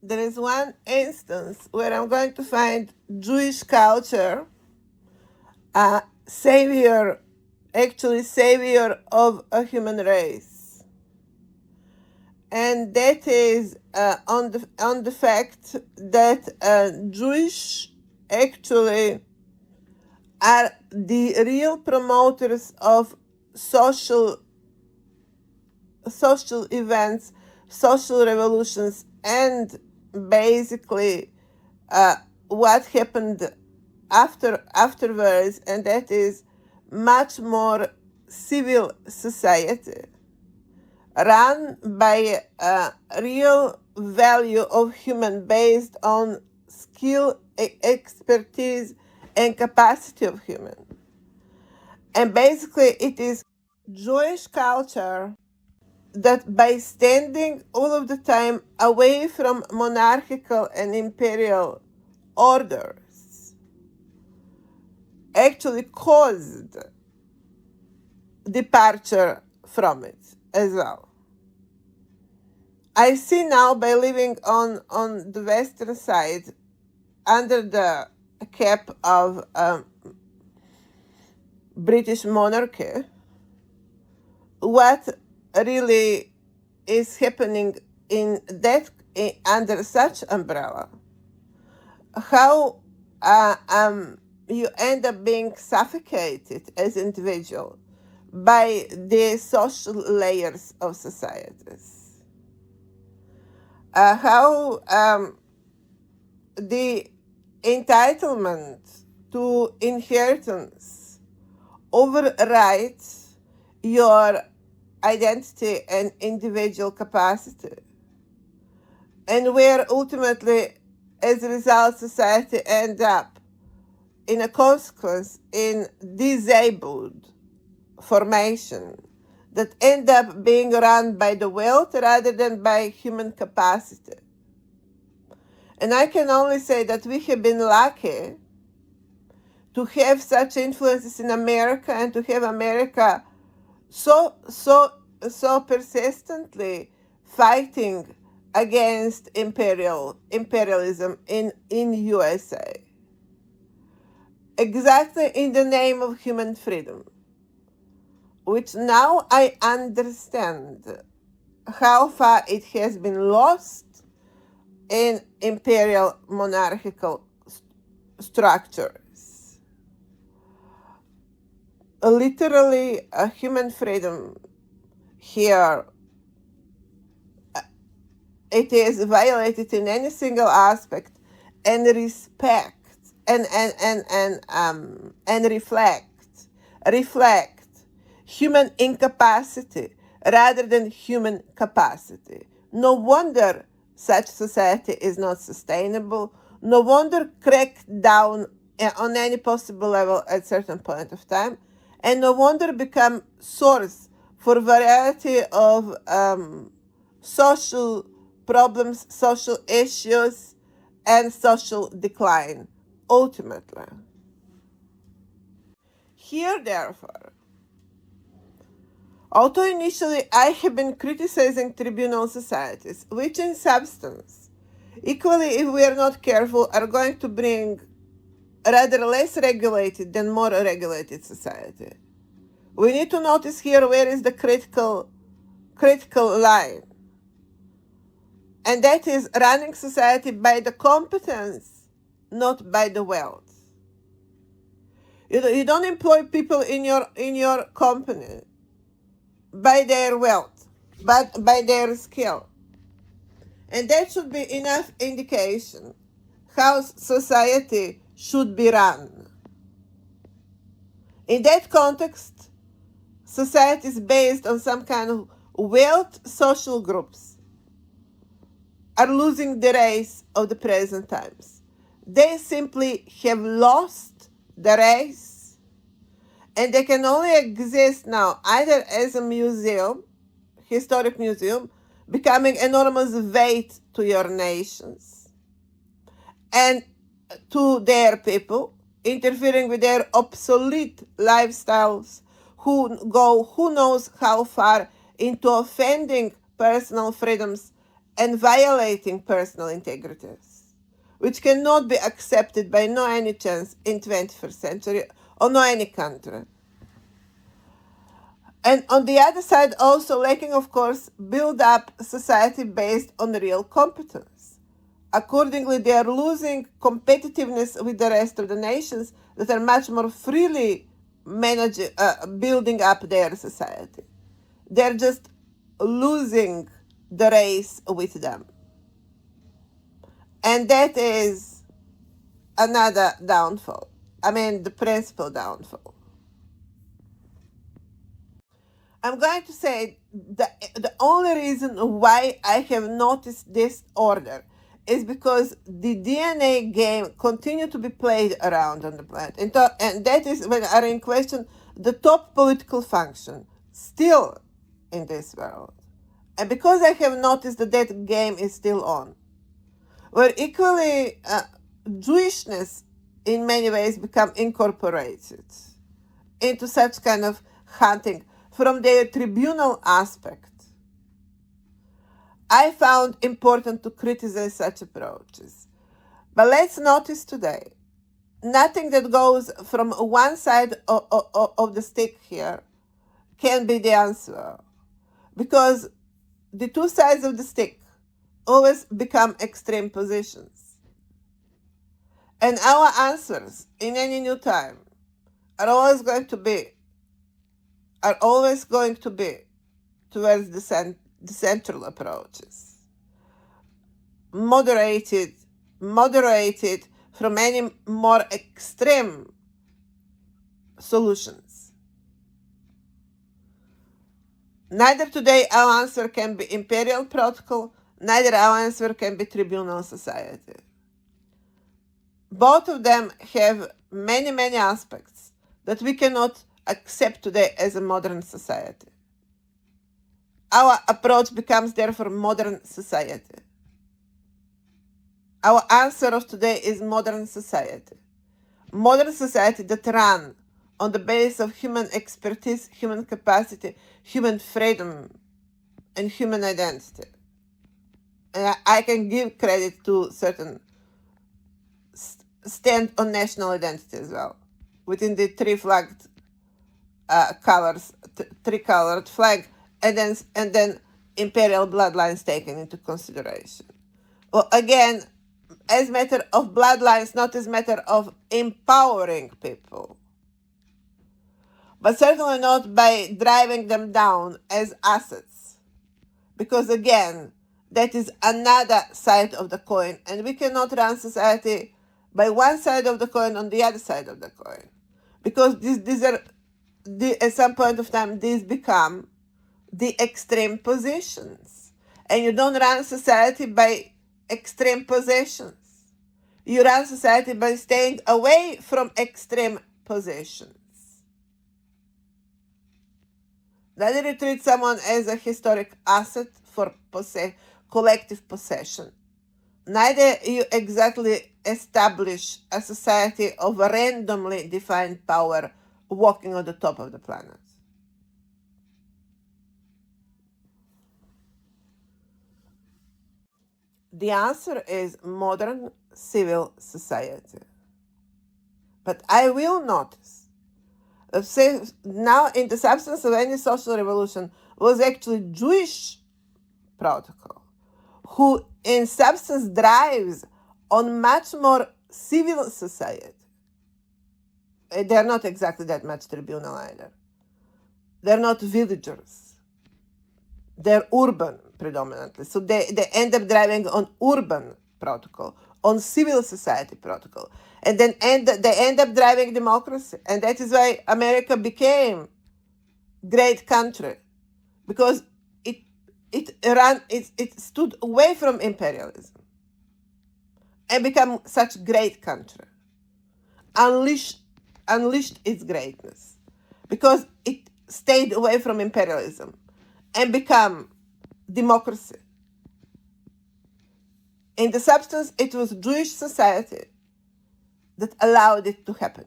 there is one instance where I'm going to find Jewish culture, savior, actually savior of a human race, and that is on the fact that Jewish actually are the real promoters of social events, social revolutions, and basically what happened afterwards, and that is much more civil society run by a real value of human based on skill, expertise, and capacity of human. And basically, it is Jewish culture that by standing all of the time away from monarchical and imperial orders actually caused departure from it as well. I see now by living on the western side under the cap of British monarchy what really is happening under such umbrella, how you end up being suffocated as individual by the social layers of societies, how the entitlement to inheritance overrides your identity and individual capacity, and where ultimately, as a result, society ends up in a consequence in disabled formation that end up being run by the wealth rather than by human capacity. And I can only say that we have been lucky to have such influences in America and to have America so persistently fighting against imperialism in USA, exactly in the name of human freedom, which now I understand how far it has been lost in imperial monarchical structures. Literally, a human freedom here, it is violated in any single aspect, and respect and reflect human incapacity rather than human capacity. No wonder such society is not sustainable. No wonder crack down on any possible level at certain point of time, and no wonder become source for variety of social problems, social issues, and social decline, ultimately. Here, therefore, although initially I have been criticizing tribunal societies, which in substance, equally if we are not careful, are going to bring rather less regulated than more regulated society, we need to notice here where is the critical line. And that is running society by the competence, not by the wealth. You don't employ people in your company by their wealth, but by their skill. And that should be enough indication how society should be run. In that context, societies based on some kind of wealth social groups are losing the race of the present times. They simply have lost the race, and they can only exist now either as a museum, historic museum, becoming enormous weight to your nations and to their people, interfering with their obsolete lifestyles, who go who knows how far into offending personal freedoms and violating personal integrities, which cannot be accepted by no any chance in 21st century or no any country. And on the other side, also lacking, of course, build up society based on real competence. Accordingly, they are losing competitiveness with the rest of the nations that are much more freely building up their society. They're just losing the race with them. And that is another downfall. I mean, the principal downfall. I'm going to say the only reason why I have noticed this order is because the DNA game continued to be played around on the planet. And that is when are in question the top political function still in this world. And because I have noticed that that game is still on, where equally Jewishness in many ways become incorporated into such kind of hunting from their tribunal aspect, I found important to criticize such approaches. But let's notice today, nothing that goes from one side of the stick here can be the answer, because the two sides of the stick always become extreme positions. And our answers in any new time are always going to be towards the central approaches, moderated from any more extreme solutions. Neither today our answer can be imperial protocol, neither our answer can be tribunal society. Both of them have many, many aspects that we cannot accept today as a modern society. Our approach becomes therefore modern society. Our answer of today is modern society. Modern society that run on the basis of human expertise, human capacity, human freedom, and human identity. And I can give credit to certain stand on national identity as well, within the three-colored flag, and then imperial bloodlines taken into consideration. Well, again, as matter of bloodlines, not as matter of empowering people, but certainly not by driving them down as assets, because again, that is another side of the coin, and we cannot run society by one side of the coin on the other side of the coin, because at some point of time these become the extreme positions, and you don't run society by extreme positions. You run society by staying away from extreme positions. Neither you treat someone as a historic asset for collective possession, neither you exactly establish a society of randomly defined power walking on the top of the planet. The answer is modern civil society. But I will notice that now in the substance of any social revolution was actually Jewish protocol, who in substance drives on much more civil society. They're not exactly that much tribunal either. They're not villagers. They're urban predominantly. So they end up driving on urban protocol, on civil society protocol. And then they end up driving democracy. And that is why America became great country, because it stood away from imperialism and became such great country. Unleashed its greatness because it stayed away from imperialism and become democracy. In the substance, it was Jewish society that allowed it to happen.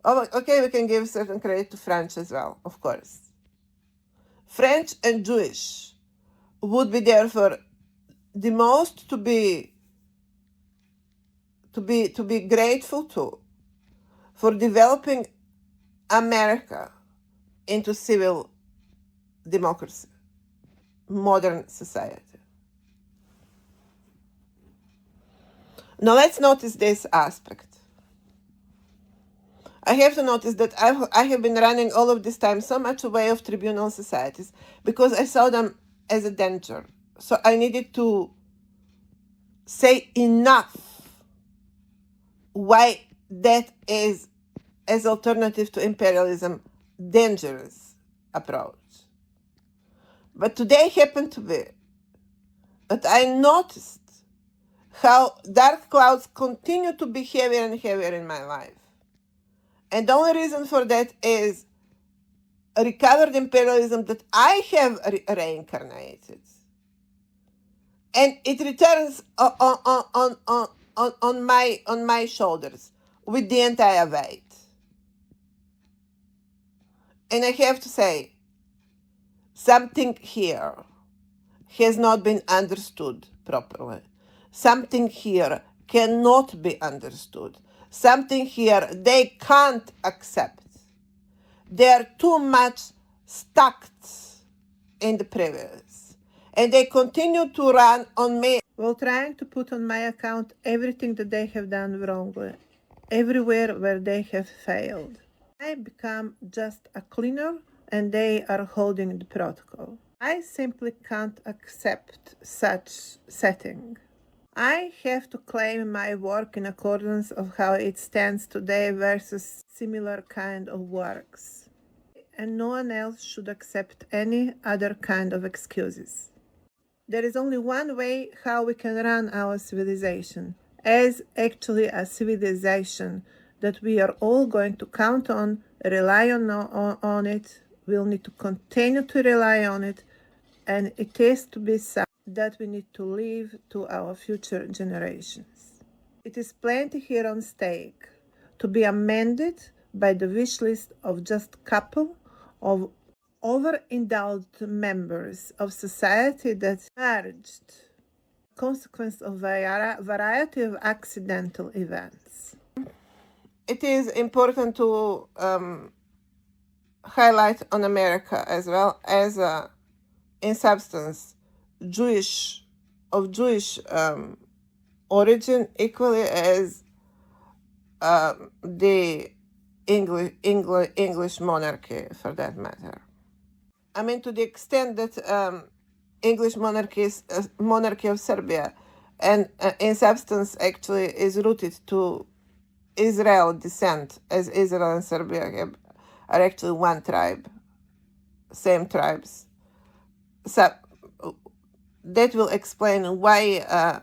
Oh, okay, we can give certain credit to French as well, of course. French and Jewish would be therefore the most to be grateful to for developing America into civil democracy, modern society. Now let's notice this aspect. I have to notice that I have been running all of this time so much away of tribunal societies because I saw them as a danger. So I needed to say enough why that is, as alternative to imperialism, dangerous approach. But today happened to be that I noticed how dark clouds continue to be heavier and heavier in my life. And the only reason for that is a recovered imperialism that I have reincarnated. And it returns on my shoulders with the entire weight. And I have to say, something here has not been understood properly. Something here cannot be understood. Something here they can't accept. They're too much stuck in the previous. And they continue to run on me while trying to put on my account everything that they have done wrongly, everywhere where they have failed. I become just a cleaner and they are holding the protocol. I simply can't accept such setting. I have to claim my work in accordance of how it stands today versus similar kind of works. And no one else should accept any other kind of excuses. There is only one way how we can run our civilization, as actually a civilization that we are all going to count on, rely on it, we'll need to continue to rely on it, and it is to be something that we need to leave to our future generations. It is plenty here on stake to be amended by the wish list of just a couple of overindulged members of society that emerged consequence of a variety of accidental events. It is important to highlight on America as well as in substance Jewish origin equally as the English monarchy for that matter. I mean, to the extent that English monarchy is monarchy of Serbia, and in substance actually is rooted to Israel descent, as Israel and Serbia are actually one tribe, same tribes. So that will explain why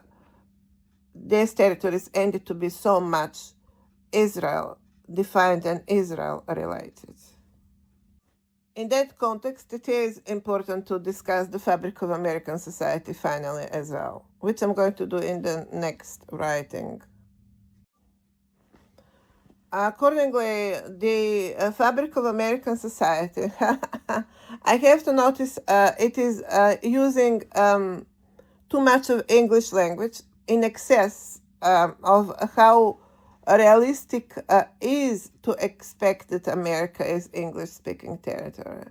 these territories ended to be so much Israel defined and Israel related. In that context, it is important to discuss the fabric of American society finally as well, which I'm going to do in the next writing. Accordingly, the fabric of American society, I have to notice it is using too much of English language in excess of how realistic is to expect that America is English-speaking territory.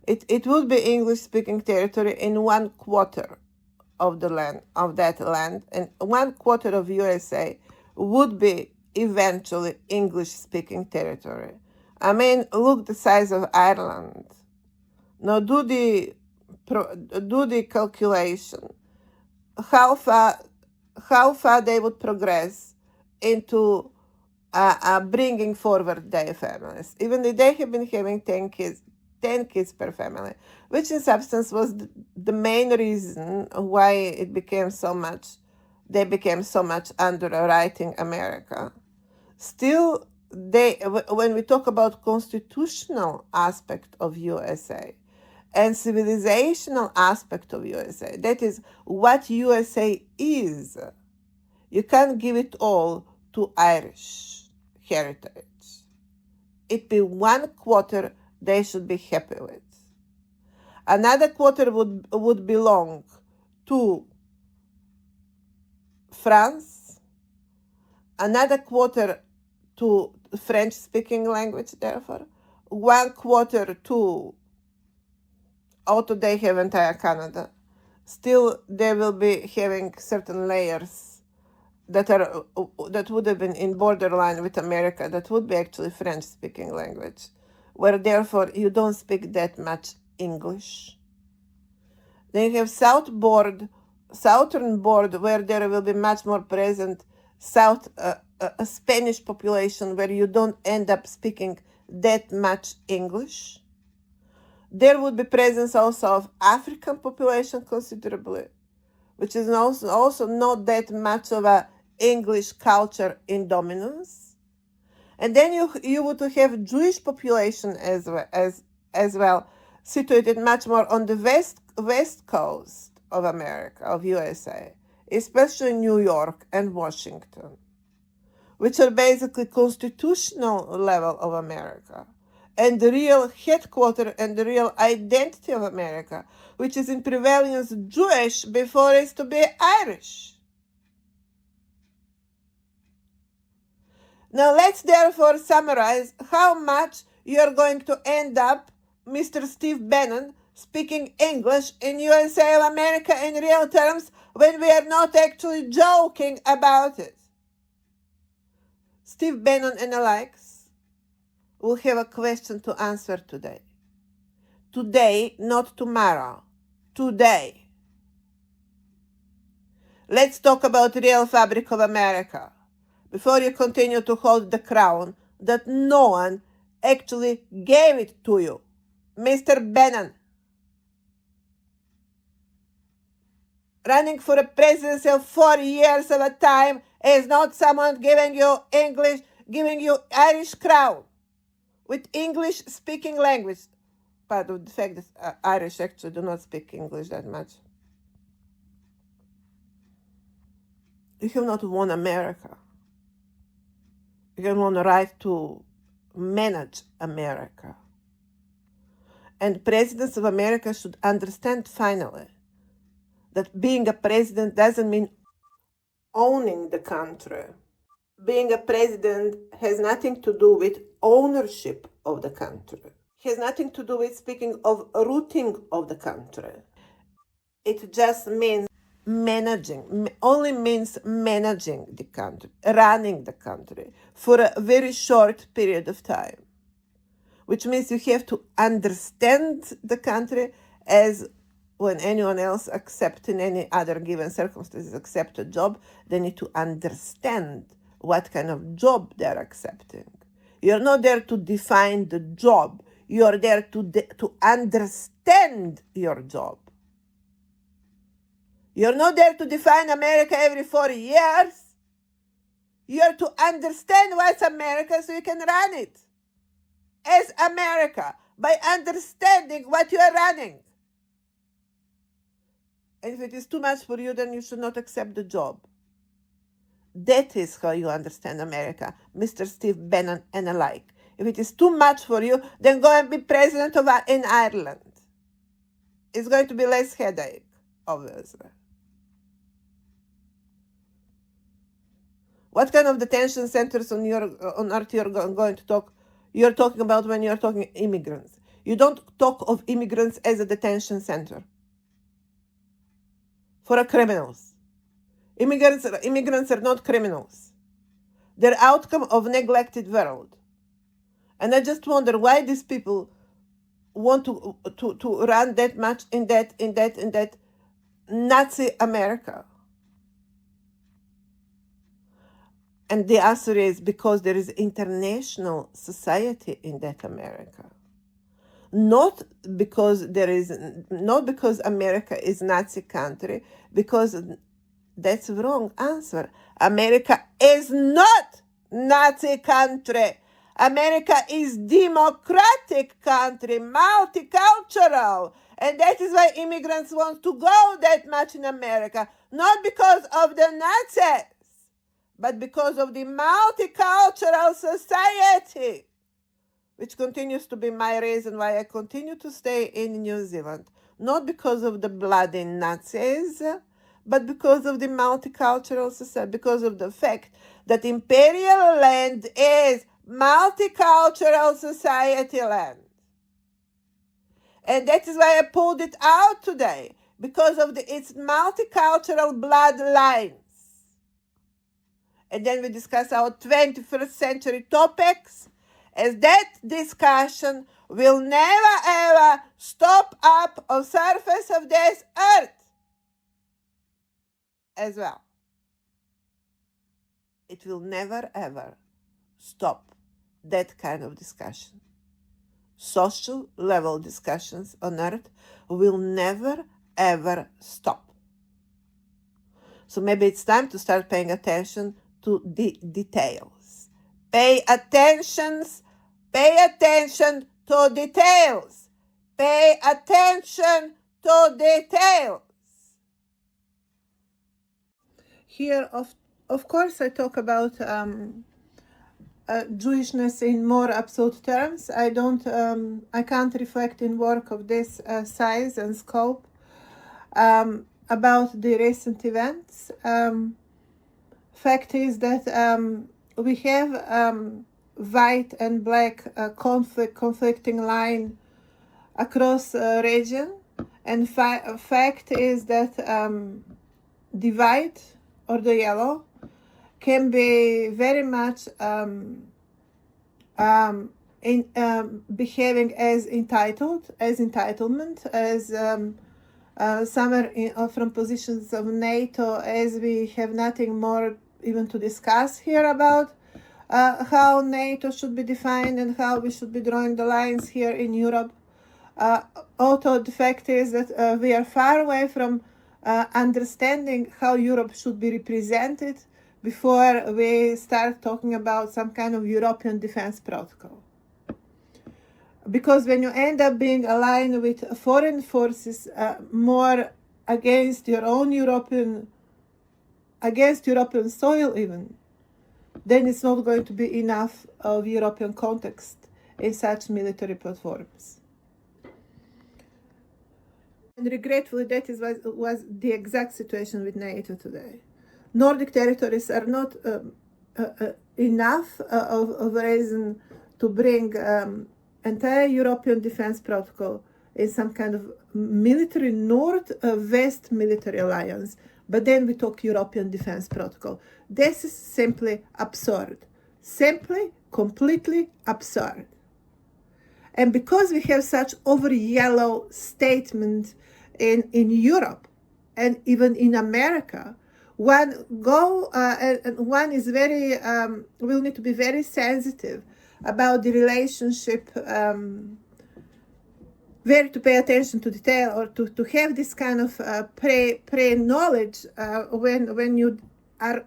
It would be English-speaking territory in 1/4 of the land, of that land, and 1/4 of USA would be eventually English-speaking territory. I mean, look the size of Ireland. Now do the calculation. How far they would progress into bringing forward their families. Even if they have been having 10 kids per family, which in substance was the main reason why it became so much, they became so much underwriting America. Still, when we talk about constitutional aspect of USA and civilizational aspect of USA, that is what USA is, you can't give it all to Irish heritage. It be 1/4 they should be happy with. Another 1/4 would belong to France, another quarter to French-speaking language, therefore, 1/4 to, although they have entire Canada, still they will be having certain layers that would have been in borderline with America, that would be actually French-speaking language, where therefore you don't speak that much English. Then you have southern board, where there will be much more present a Spanish population, where you don't end up speaking that much English. There would be presence also of African population considerably, which is also not that much of a English culture in dominance. And then you would have Jewish population as well, situated much more on the west coast of America, of USA, especially New York and Washington, which are basically constitutional level of America, and the real headquarters and the real identity of America, which is in prevalence Jewish before it's to be Irish. Now let's therefore summarize how much you're going to end up, Mr. Steve Bannon, speaking English in USA of America in real terms, when we are not actually joking about it. Steve Bannon and the likes will have a question to answer today. Today, not tomorrow. Today. Let's talk about real fabric of America, before you continue to hold the crown that no one actually gave it to you. Mr. Bannon, running for a presidency of 4 years at a time is not someone giving you English, giving you Irish crown with English speaking language. Part of the fact that Irish actually do not speak English that much. You have not won America. You have won the right to manage America. And presidents of America should understand finally that being a president doesn't mean owning the country. Being a president has nothing to do with ownership of the country. It has nothing to do with speaking of rooting of the country. It just means only means managing the country, running the country for a very short period of time, which means you have to understand the country as when anyone else accepts in any other given circumstances accept a job, they need to understand what kind of job they're accepting. You're not there to define the job. You're there to understand your job. You're not there to define America every 40 years. You're to understand what's America so you can run it as America by understanding what you are running. And if it is too much for you, then you should not accept the job. That is how you understand America, Mr. Steve Bannon and alike. If it is too much for you, then go and be president in Ireland. It's going to be less headache, obviously. What kind of detention centers on earth you're going to talk? You're talking about when you're talking immigrants. You don't talk of immigrants as a detention center for criminals. Immigrants are not criminals. They're outcome of neglected world. And I just wonder why these people want to run that much in that Nazi America. And the answer is because there is international society in that America. Not because America is Nazi country, because that's the wrong answer. America is not Nazi country. America is democratic country, multicultural. And that is why immigrants want to go that much in America. Not because of the Nazis, but because of the multicultural society, which continues to be my reason why I continue to stay in New Zealand. Not because of the bloody Nazis, but because of the multicultural society, because of the fact that imperial land is multicultural society land. And that is why I pulled it out today, because of its multicultural bloodlines. And then we discuss our 21st century topics, as that discussion will never ever stop up on surface of this earth as well. It will never ever stop that kind of discussion. Social level discussions on earth will never ever stop. So maybe it's time to start paying attention to the details. Pay attention to details. Pay attention to details. Here, of course, I talk about Jewishness in more absolute terms. I can't reflect in work of this size and scope about the recent events. Fact is that we have white and black conflicting line across region, and fact is that the white or the yellow can be very much behaving as entitlement, as somewhere from positions of NATO, as we have nothing more even to discuss here about how NATO should be defined and how we should be drawing the lines here in Europe. Although the fact is that we are far away from understanding how Europe should be represented before we start talking about some kind of European defense protocol. Because when you end up being aligned with foreign forces more against your own European soil even, then it's not going to be enough of European context in such military platforms. And regretfully, that was the exact situation with NATO today. Nordic territories are not enough of reason to bring entire European defense protocol in some kind of military North-West military alliance, but then we talk European defense protocol. This is simply absurd. Simply, completely absurd. And because we have such over-yellow statement in Europe and even in America, one is very will need to be very sensitive about the relationship, where to pay attention to detail, or to have this kind of pre-knowledge when you are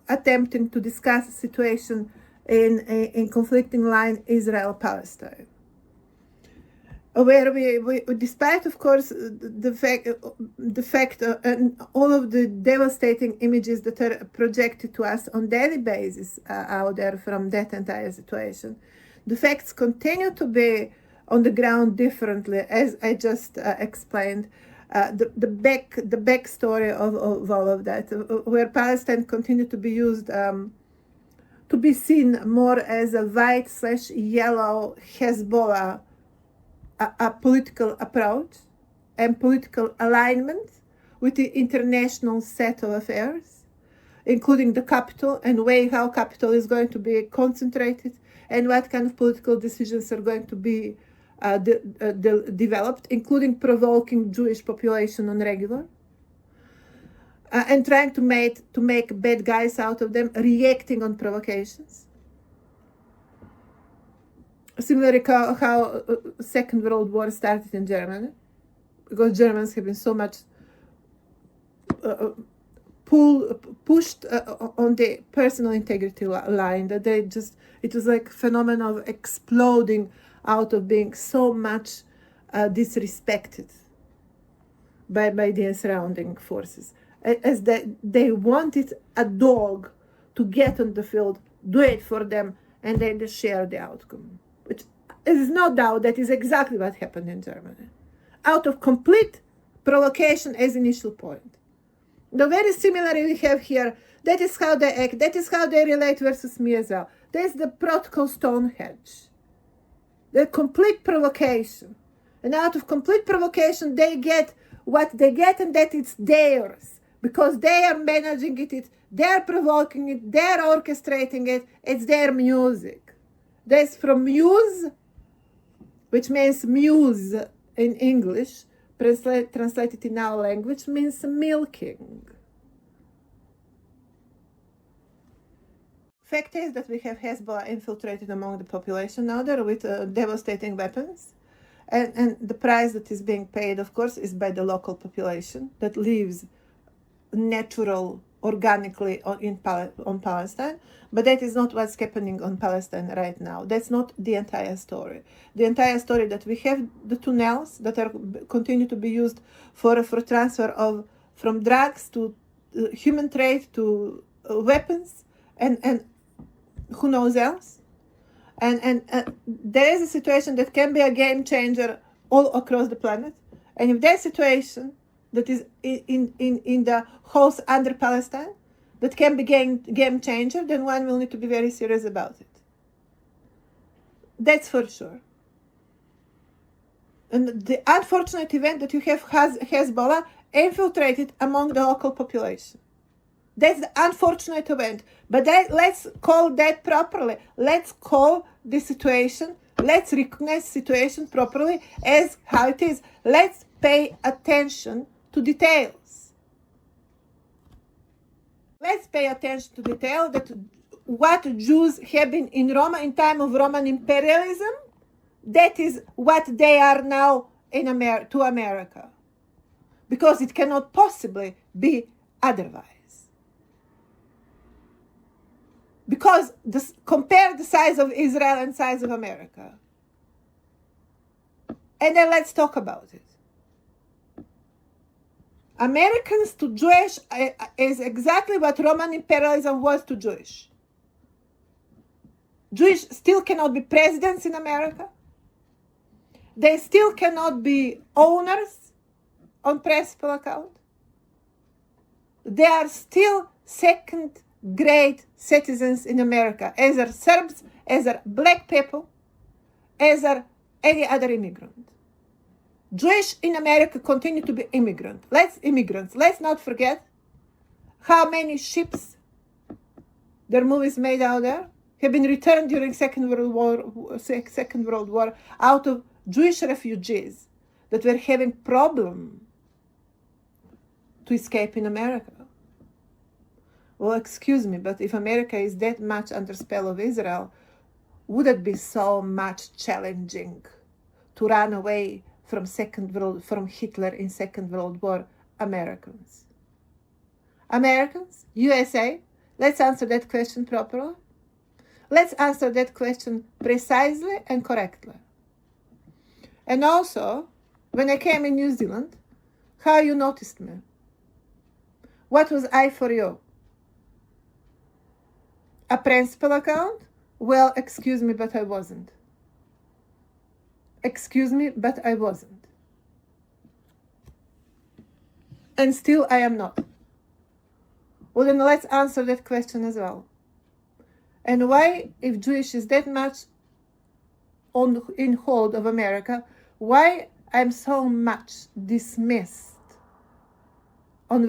attempting to discuss a situation in conflicting line Israel-Palestine. Where we, despite of course the fact and all of the devastating images that are projected to us on daily basis out there from that entire situation, the facts continue to be on the ground differently, as I just explained. The backstory of all of that, where Palestine continued to be used to be seen more as a white/yellow Hezbollah. A political approach and political alignment with the international set of affairs, including the capital and way how capital is going to be concentrated and what kind of political decisions are going to be developed, including provoking Jewish population on regular, and trying to make bad guys out of them, reacting on provocations. Similarly, how Second World War started in Germany, because Germans have been so much pushed on the personal integrity line that it was like a phenomenon of exploding out of being so much disrespected by the surrounding forces, as they wanted a dog to get on the field, do it for them, and then they share the outcome. Which is no doubt that is exactly what happened in Germany, out of complete provocation as initial point. The very similarly we have here, that is how they act, that is how they relate versus me as well. That's the protocol Stonehenge. The complete provocation. And out of complete provocation, they get what they get, and that it's theirs. Because they are managing it, they're provoking it, they're orchestrating it, it's their music. That's from muse, which means muse in English, translated in our language, means milking. Fact is that we have Hezbollah infiltrated among the population now there with devastating weapons. And the price that is being paid, of course, is by the local population that lives organically on Palestine. But that is not what's happening on Palestine right now. That's not the entire story. The entire story that we have the tunnels that are continue to be used for transfer from drugs to human trade to weapons and who knows else. And there is a situation that can be a game changer all across the planet. And if that situation that is in the holes under Palestine, that can be game changer, then one will need to be very serious about it. That's for sure. And the unfortunate event that you have Hezbollah infiltrated among the local population. That's the unfortunate event. But let's call that properly. Let's call the situation, let's recognize the situation properly as how it is. Let's pay attention to details. Let's pay attention to detail that what Jews have been in Rome in time of Roman imperialism, that is what they are now to America. Because it cannot possibly be otherwise. Because compare the size of Israel and size of America. And then let's talk about it. Americans to Jewish is exactly what Roman imperialism was to Jewish. Jewish still cannot be presidents in America. They still cannot be owners on principal account. They are still second-grade citizens in America, as are Serbs, as are black people, as are any other immigrant. Jewish in America continue to be immigrants. Let's not forget how many ships their movies made out there have been returned during Second World War out of Jewish refugees that were having problem to escape in America. Well, excuse me, but if America is that much under spell of Israel, would it be so much challenging to run away from Hitler in Second World War? Americans, USA, let's answer that question properly. Let's answer that question precisely and correctly. And also, when I came in New Zealand, how you noticed me? What was I for you? A principal account? Well, excuse me, but I wasn't. Excuse me, but I wasn't. And still I am not. Well, then let's answer that question as well. And why, if Jewish is that much in hold of America, why I'm so much dismissed on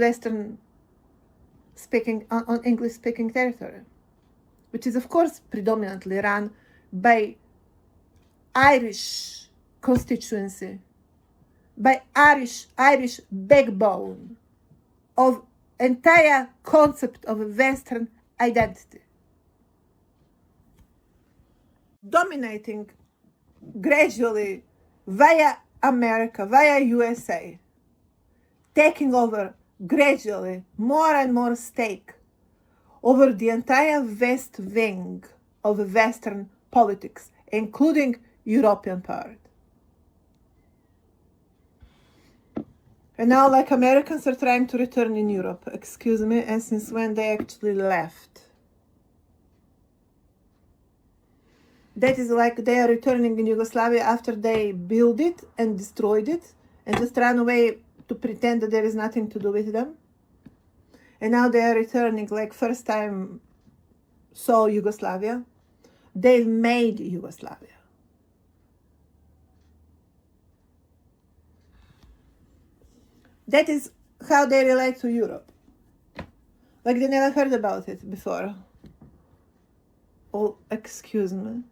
on English-speaking territory, which is, of course, predominantly run by Irish constituency, by Irish backbone of entire concept of a Western identity. Dominating gradually via America, via USA, taking over gradually more and more stake over the entire West wing of Western politics, including European part. And now, like, Americans are trying to return in Europe, excuse me, and since when they actually left. That is like they are returning in Yugoslavia after they built it and destroyed it and just ran away to pretend that there is nothing to do with them. And now they are returning like first time saw Yugoslavia. They've made Yugoslavia. That is how they relate to Europe. Like they never heard about it before. Oh, excuse me.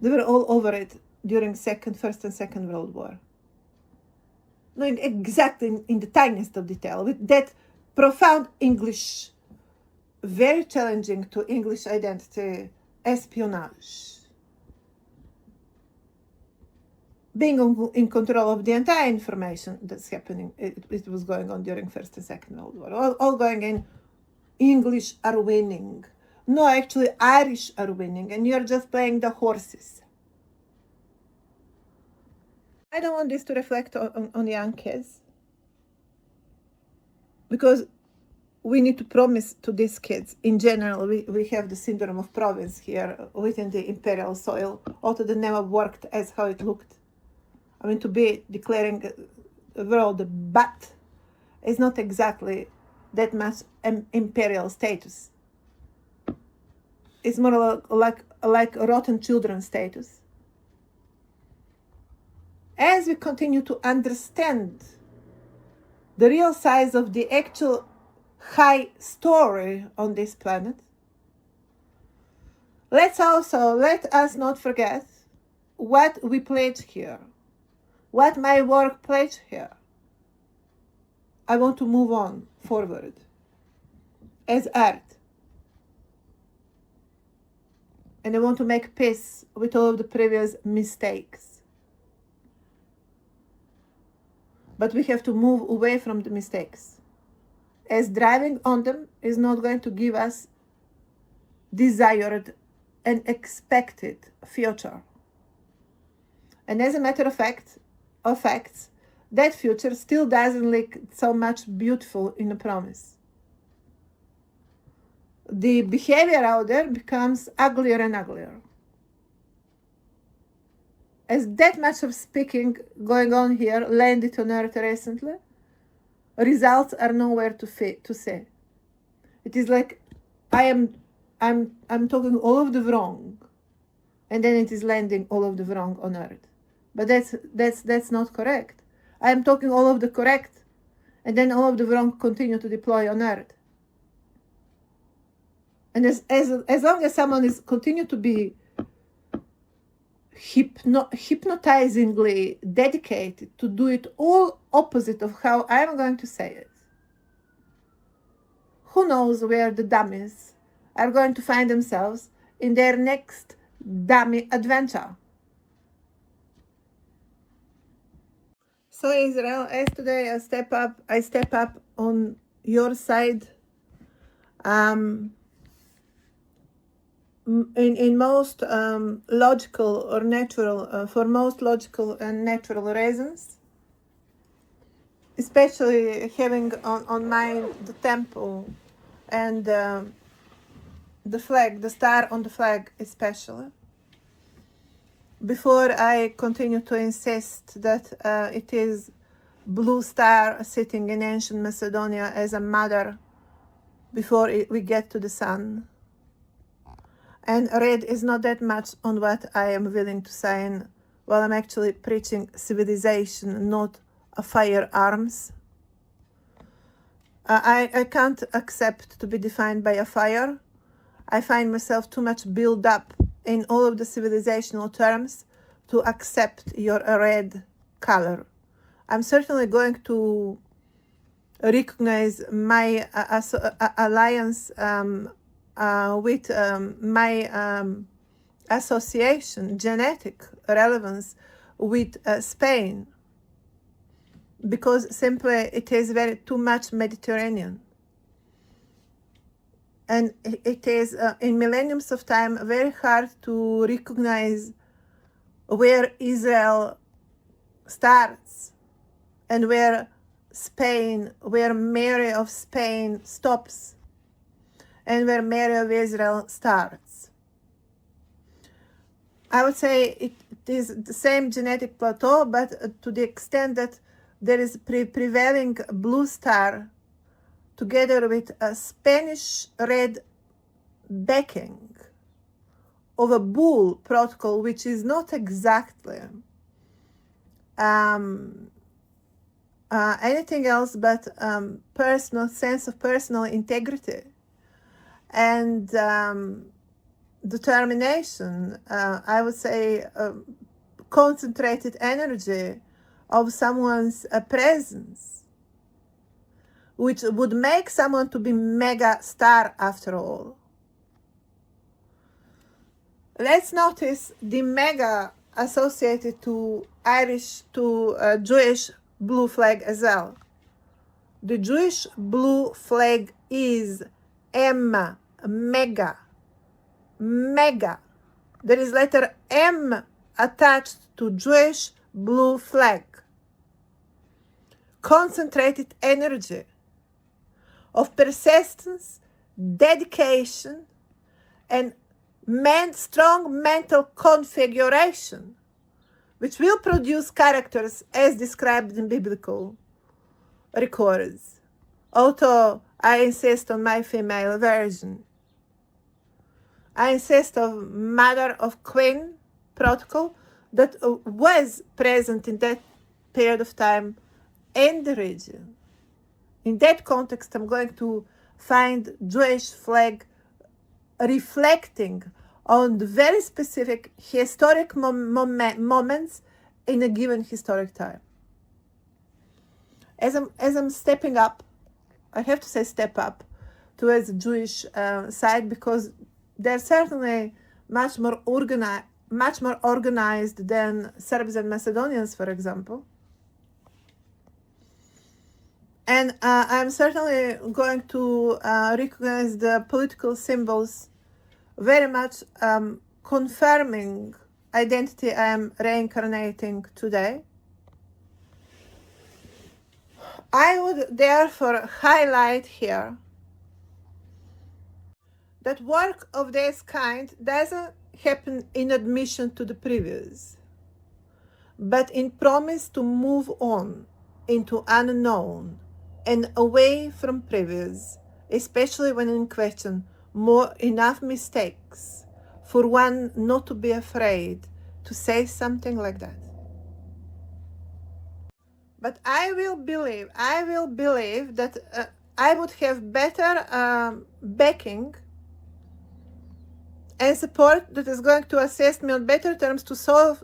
They were all over it during First and Second World War. Knowing exactly in the tiniest of detail, with that profound English, very challenging to English identity, espionage. Being in control of the entire information that's happening, it was going on during First and Second World War. All going in, English are winning. No, actually Irish are winning, and you're just playing the horses. I don't want this to reflect on young kids, because we need to promise to these kids, in general, we have the syndrome of province here within the imperial soil, although it never worked as how it looked. I mean, to be declaring the world but is not exactly that much imperial status. It's more like rotten children status. As we continue to understand the real size of the actual high story on this planet, let us not forget what we pledge here, what my work pledged here. I want to move on forward as art. And I want to make peace with all of the previous mistakes. But we have to move away from the mistakes, as driving on them is not going to give us desired and expected future. And as a matter of facts, that future still doesn't look so much beautiful in the promise. The behavior out there becomes uglier and uglier. As that much of speaking going on here landed on earth recently, results are nowhere to say. It is like I'm talking all of the wrong, and then it is landing all of the wrong on earth. But that's not correct. I am talking all of the correct, and then all of the wrong continue to deploy on earth. And as long as someone is continue to be hypnotizingly dedicated to do it all opposite of how I'm going to say it, who knows where the dummies are going to find themselves in their next dummy adventure. So Israel, as today I step up on your side. In most logical or natural, for most logical and natural reasons, especially having on mind the temple and the flag, the star on the flag especially. Before I continue to insist that it is blue star sitting in ancient Macedonia as a mother before we get to the sun. And red is not that much on what I am willing to sign while I'm actually preaching civilization, not firearms. I can't accept to be defined by a fire. I find myself too much built up in all of the civilizational terms to accept your red color. I'm certainly going to recognize my alliance with my association, genetic relevance with Spain, because simply it is too much Mediterranean. And it is, in millenniums of time, very hard to recognize where Israel starts and where Mary of Spain stops, and where Mary of Israel starts. I would say it is the same genetic plateau, but to the extent that there is prevailing blue star together with a Spanish red backing of a bull protocol, which is not exactly anything else but personal sense of personal integrity and determination, I would say concentrated energy of someone's presence, which would make someone to be mega star after all. Let's notice the mega associated to Jewish blue flag as well. The Jewish blue flag is M, mega. There is letter M attached to Jewish blue flag. Concentrated energy of persistence, dedication, and strong mental configuration, which will produce characters as described in biblical records. Although I insist on my female version. I insist on Mother of Queen protocol that was present in that period of time in the region. In that context, I'm going to find Jewish flag reflecting on the very specific historic moments in a given historic time. As I'm stepping up, I have to say step up towards the Jewish side, because they're certainly much more organized than Serbs and Macedonians, for example. And I'm certainly going to recognize the political symbols very much confirming identity I am reincarnating today. I would therefore highlight here that work of this kind doesn't happen in admission to the previous, but in promise to move on into unknown and away from previous, especially when in question enough mistakes for one not to be afraid to say something like that. But I will believe that I would have better backing and support that is going to assist me on better terms to solve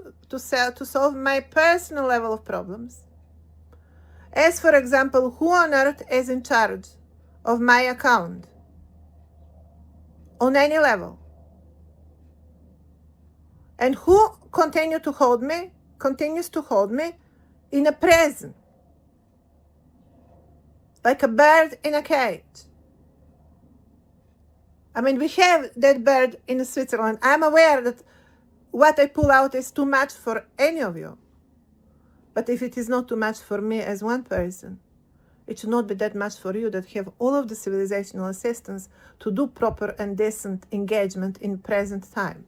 my personal level of problems. As for example, who on earth is in charge of my account on any level? And who continues to hold me in a prison, like a bird in a cage? I mean, we have that bird in Switzerland. I'm aware that what I pull out is too much for any of you. But if it is not too much for me as one person, it should not be that much for you that have all of the civilizational assistance to do proper and decent engagement in present time.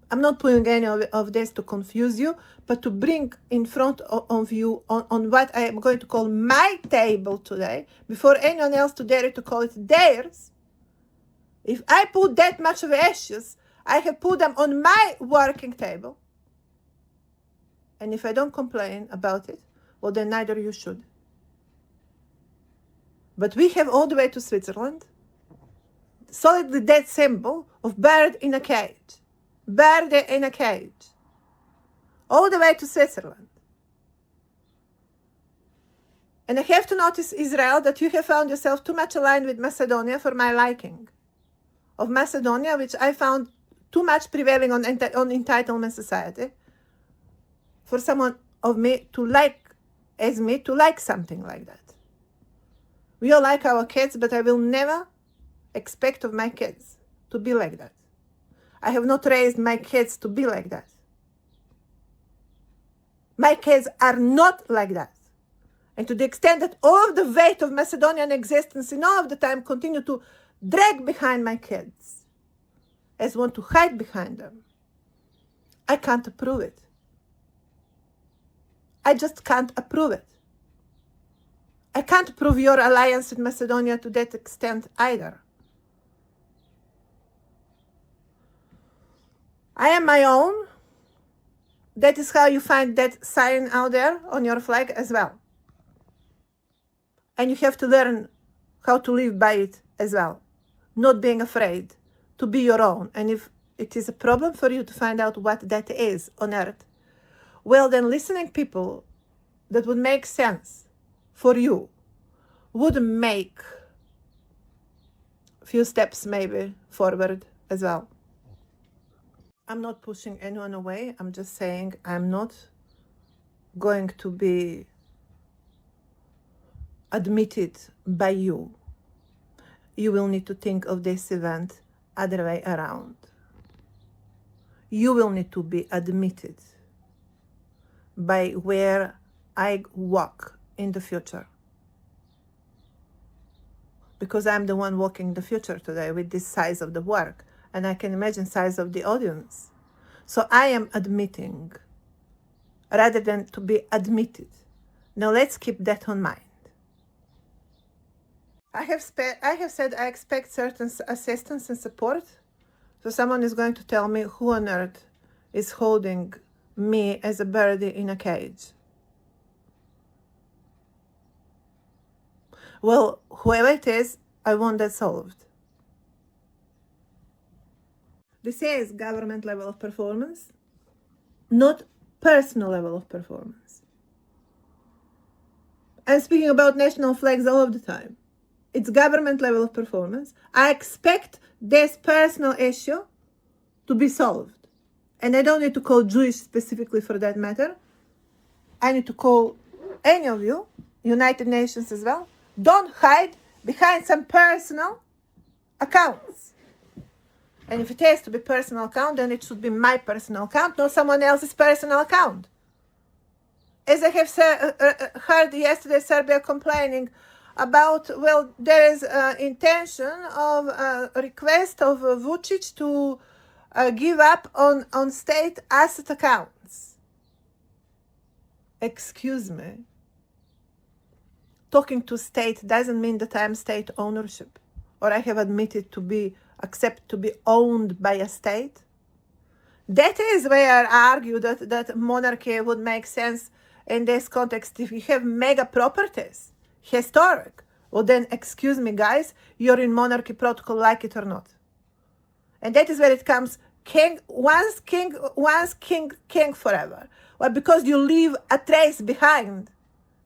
I'm not putting any of this to confuse you, but to bring in front of you on what I am going to call my table today, before anyone else to dare to call it theirs. If I put that much of issues, I have put them on my working table. And if I don't complain about it, well, then neither you should. But we have all the way to Switzerland, solidly that symbol of bird in a cage. Bird in a cage. All the way to Switzerland. And I have to notice, Israel, that you have found yourself too much aligned with Macedonia for my liking. Of Macedonia, which I found too much prevailing on entitlement society, for someone of me to like something like that. We all like our kids, but I will never expect of my kids to be like that. I have not raised my kids to be like that. My kids are not like that. And to the extent that all of the weight of Macedonian existence in all of the time continue to drag behind my kids, as want to hide behind them, I can't approve it. I just can't approve it. I can't prove your alliance with Macedonia to that extent either. I am my own. That is how you find that sign out there on your flag as well. And you have to learn how to live by it as well. Not being afraid to be your own. And if it is a problem for you to find out what that is on earth, well, then listening people that would make sense for you would make a few steps maybe forward as well. I'm not pushing anyone away. I'm just saying I'm not going to be admitted by you. You will need to think of this event other way around. You will need to be admitted by where I walk in the future. Because I'm the one walking the future today with this size of the work. And I can imagine size of the audience. So I am admitting rather than to be admitted. Now let's keep that on mind. I have said I expect certain assistance and support. So someone is going to tell me who on earth is holding me as a birdie in a cage. Well, whoever it is, I want that solved. This is government level of performance, not personal level of performance. I'm speaking about national flags all of the time. It's government level of performance. I expect this personal issue to be solved. And I don't need to call Jewish specifically for that matter. I need to call any of you, United Nations as well. Don't hide behind some personal accounts. And if it has to be personal account, then it should be my personal account, not someone else's personal account. As I have heard yesterday, Serbia complaining about, well, there is intention of a request of Vucic to give up on state asset accounts. Excuse me. Talking to state doesn't mean that I'm state ownership, or I have admitted to be accept to be owned by a state. That is where I argue that monarchy would make sense in this context. If you have mega properties, historic, well then, excuse me guys, you're in monarchy protocol, like it or not. And that is where it comes, once king forever. Well, because you leave a trace behind.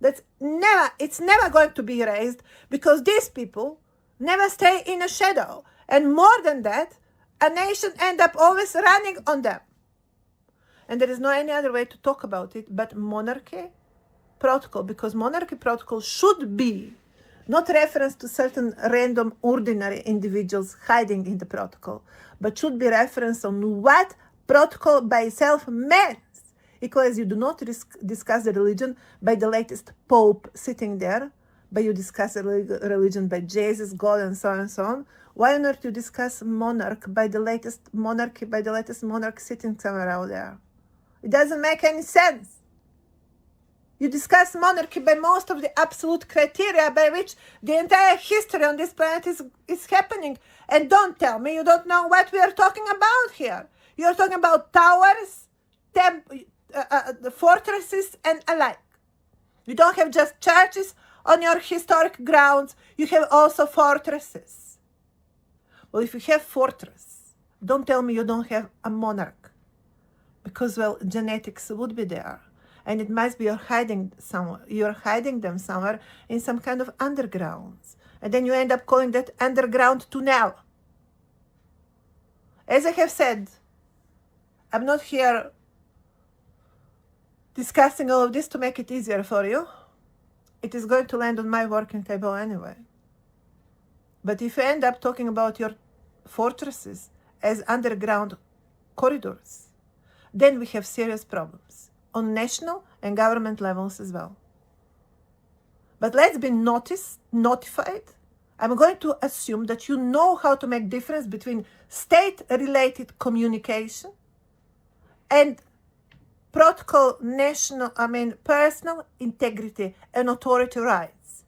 It's never going to be erased, because these people never stay in a shadow. And more than that, a nation end up always running on them. And there is no any other way to talk about it but monarchy protocol, because monarchy protocol should be not reference to certain random ordinary individuals hiding in the protocol, but should be reference on what protocol by itself means. Because you do not discuss the religion by the latest pope sitting there, but you discuss the religion by Jesus, God, and so on and so on. Why on earth you discuss monarchy by the latest monarch sitting somewhere out there? It doesn't make any sense. You discuss monarchy by most of the absolute criteria by which the entire history on this planet is happening. And don't tell me you don't know what we are talking about here. You're talking about towers, the fortresses, and alike. You don't have just churches on your historic grounds. You have also fortresses. Well, if you have fortress, don't tell me you don't have a monarch. Because, well, genetics would be there. And it must be you're hiding them somewhere in some kind of undergrounds. And then you end up calling that underground tunnel. As I have said, I'm not here discussing all of this to make it easier for you. It is going to land on my working table anyway. But if you end up talking about your fortresses as underground corridors, then we have serious problems on national and government levels as well. But let's be notified. I'm going to assume that you know how to make difference between state-related communication and protocol, personal integrity and authority rights.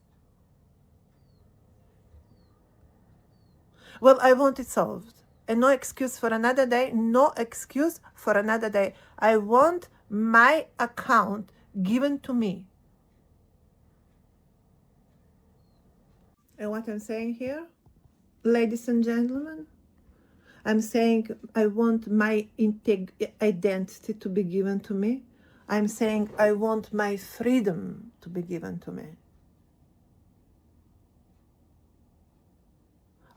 Well, I want it solved. And no excuse for another day. No excuse for another day. I want my account given to me. And what I'm saying here, ladies and gentlemen, I'm saying I want my identity to be given to me. I'm saying I want my freedom to be given to me.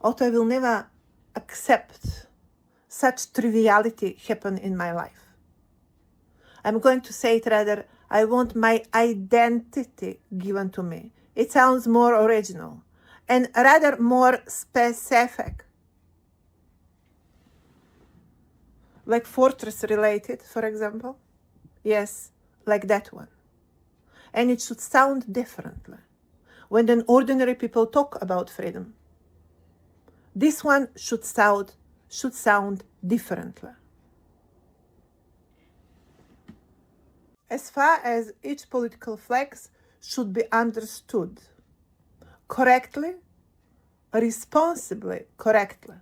Also, I will never accept such triviality happen in my life. I'm going to say it rather, I want my identity given to me. It sounds more original and rather more specific. Like fortress related, for example. Yes, like that one. And it should sound differently when an ordinary people talk about freedom. This one should sound differently. As far as each political flex should be understood correctly, responsibly correctly.